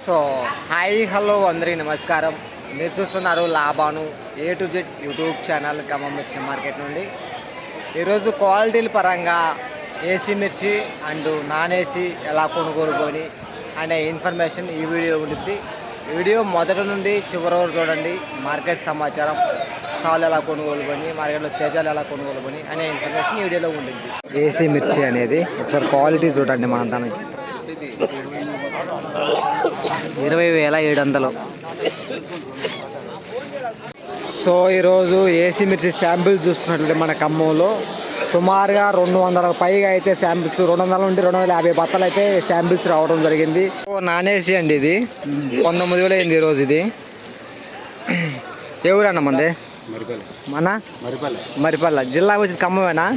So hi hello అందరికీ నమస్కారం. మీరు చూస్తున్నారు Laban A to Z YouTube channel Khammam మిర్చి మార్కెట్ నుండి. ఈరోజు క్వాలిటీల పరంగా ఏసీ మిర్చి అండ్ నాన్ ఏసీ ఎలా కొనుగోలు కొని అనే ఇన్ఫర్మేషన్ ఈ వీడియో ఉంటుంది. వీడియో మొదటి నుండి చివరి వరకు చూడండి. మార్కెట్ సమాచారం, కాలు ఎలా కొనుగోలు కొని, మార్కెట్లో తేజాలు ఎలా కొనుగోలు కొని అనే ఇన్ఫర్మేషన్ ఈ వీడియోలో ఉంటుంది. ఏసీ మిర్చి అనేది ఒకసారి క్వాలిటీ చూడండి. మన దానికి 20,700. సో ఈరోజు ఏసీ మిర్చి శాంపిల్స్ చూసుకున్నట్లయితే మన ఖమ్మంలో సుమారుగా 200 పైగా అయితే శాంపిల్స్, 200 నుండి 250 బత్తలు అయితే శాంపిల్స్ రావడం జరిగింది. నాన్ ఏసీ అండి, ఇది 19,000 అయింది ఈరోజు. ఇది ఏ ఊరన్నా మంది? మన మరిపల్ల జిల్లా వచ్చి ఖమ్మమేనా?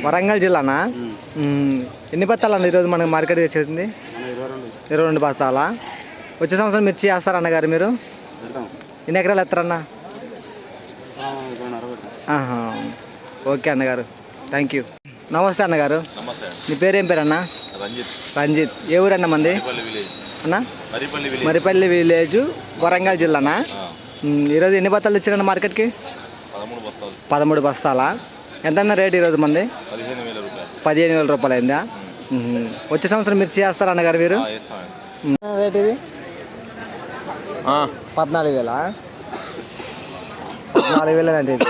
వరంగల్ జిల్లానా? ఎన్ని బత్తాలు అన్న ఈరోజు మనకి మార్కెట్ వచ్చేసింది? 22 బస్తాలా? వచ్చే సంవత్సరం మిర్చి వేస్తారన్న గారు మీరు? ఎన్ని ఎకరాలు ఎత్తారన్న? ఓకే అన్నగారు, థ్యాంక్ యూ. నమస్తే అన్నగారు, మీ పేరేం పేరు అన్న? రంజిత్. ఏ ఊరన్న మంది అన్న? మరిపల్లి విలేజ్, వరంగల్ జిల్లానా? ఈరోజు ఎన్ని బస్తాలు ఇచ్చారన్న మార్కెట్కి? 13 బస్తాలా? ఎంత రేట్ ఈరోజు మంది? 15,000 రూపాయలు అయిందా? వచ్చే సంవత్సరం మిర్చి వేస్తారా అన్నగారు మీరు? రేట్ ఇది 14,000. 14,000 అంటే ఇది.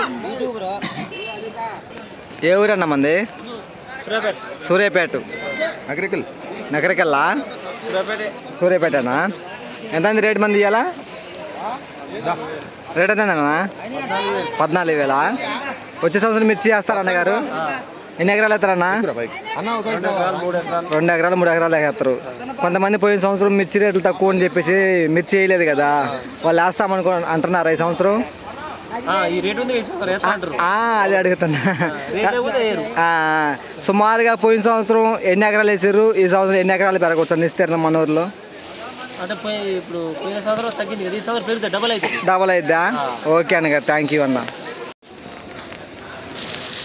ఏ ఊరన్నా మంది? సూర్యాపేట. నగరికల్లా సూర్యాపేటనా? ఎంత రేట్ మంది ఇవ్వాలా? రేట్ ఎంతన్నా? 14,000. వచ్చే సంవత్సరం మిర్చి వేస్తారా అన్నగారు? ఎన్ని ఎకరాలు వేస్తారన్నా? 2 ఎకరాలు 3 ఎకరాలు వేస్తారు. కొంతమంది పోయిన సంవత్సరం మిర్చి రేట్లు తక్కువ అని చెప్పేసి మిర్చి వేయలేదు కదా, వాళ్ళు వేస్తామనుకో అంటున్నారు. ఈ సంవత్సరం అది అడుగుతున్నా. సుమారుగా పోయిన సంవత్సరం ఎన్ని ఎకరాలు వేసారు, ఈ సంవత్సరం ఎన్ని ఎకరాలు పెరగవచ్చు విస్తీర్ణం మన ఊర్లో? డబల్ అయిద్దా? ఓకే అన్నగారు, థ్యాంక్ యూ అన్న.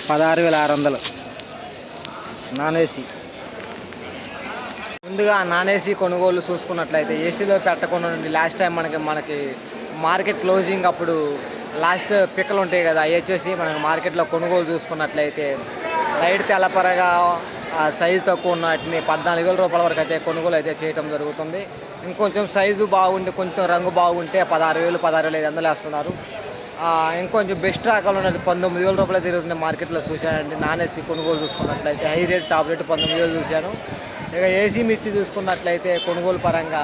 16,600 నాన్ ఏసీ. ముందుగా నాన్ ఏసీ కొనుగోలు చూసుకున్నట్లయితే ఏసీలో పెట్టకుండా లాస్ట్ టైం మనకి మార్కెట్ క్లోజింగ్ అప్పుడు లాస్ట్ పిక్కలు ఉంటాయి కదా, అవి వచ్చేసి మనకి మార్కెట్లో కొనుగోలు చూసుకున్నట్లయితే లైట్ తెల్లపరగా సైజు తక్కువ ఉన్న వాటిని 14,000 రూపాయల వరకు అయితే కొనుగోలు అయితే చేయడం జరుగుతుంది. ఇంకొంచెం సైజు బాగుండి కొంచెం రంగు బాగుంటే 16,000, 16,500 వేస్తున్నారు. ఇంకొంచెం బెస్ట్ రకాలు ఉన్నది 19,000 రూపాయలు తిరుగుతుంది మార్కెట్లో చూశానండి. నాన్ ఏసీ కొనుగోలు చూసుకున్నట్లయితే హై రేట్ టాప్ రేట్ 19,000 చూశాను. ఇక ఏసీ మిర్చి చూసుకున్నట్లయితే కొనుగోలు పరంగా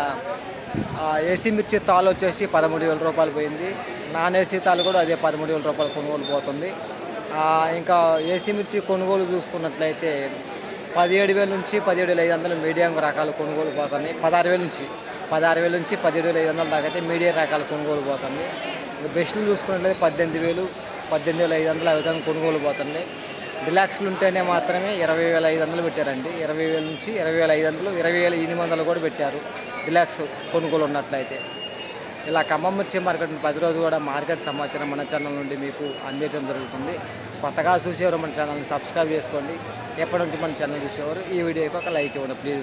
ఏసీ మిర్చి తాలు వచ్చేసి 13,000 రూపాయలు పోయింది. నాన్ ఏసీ తాలు కూడా అదే 13,000 రూపాయలు కొనుగోలు పోతుంది. ఇంకా ఏసీ మిర్చి కొనుగోలు చూసుకున్నట్లయితే 17,000 నుంచి 17,500 మీడియం రకాలు కొనుగోలు పోతుంది. 16,000 నుంచి 17,500 దాకా అయితే మీడియం రకాలు కొనుగోలు పోతుంది. బెస్ట్లు చూసుకున్నట్లయితే 18,000, 18,500 ఆ విధంగా కొనుగోలు పోతుంది. డిలాక్స్లు ఉంటేనే మాత్రమే 20,500 పెట్టారండి. 20,000 నుంచి 20,500, 20,800 కూడా పెట్టారు డిలాక్స్ కొనుగోలు ఉన్నట్లయితే. ఇలా ఖమ్మం మిర్చి మార్కెట్ 10 రోజు కూడా మార్కెట్ సమాచారం మన ఛానల్ నుండి మీకు అందించడం జరుగుతుంది. కొత్తగా చూసేవారు మన ఛానల్ని సబ్స్క్రైబ్ చేసుకోండి. ఎప్పటి నుంచి మన ఛానల్ చూసేవారు ఈ వీడియోకి ఒక లైక్ ఇవ్వండి ప్లీజ్.